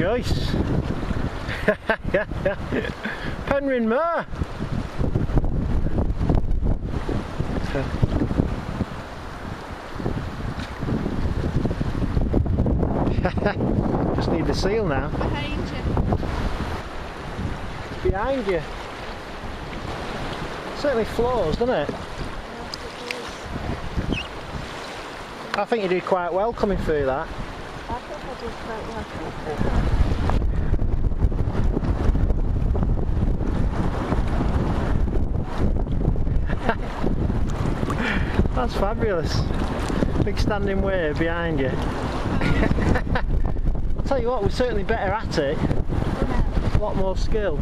choice. Penrhyn Mawr. Just need the seal now. Behind you. Behind you. Certainly flows, doesn't it? Yes, it does. I think you did quite well coming through that. I think I did quite well. That's fabulous. Big standing wave behind you. I'll tell you what, we're certainly better at it. A lot more skill.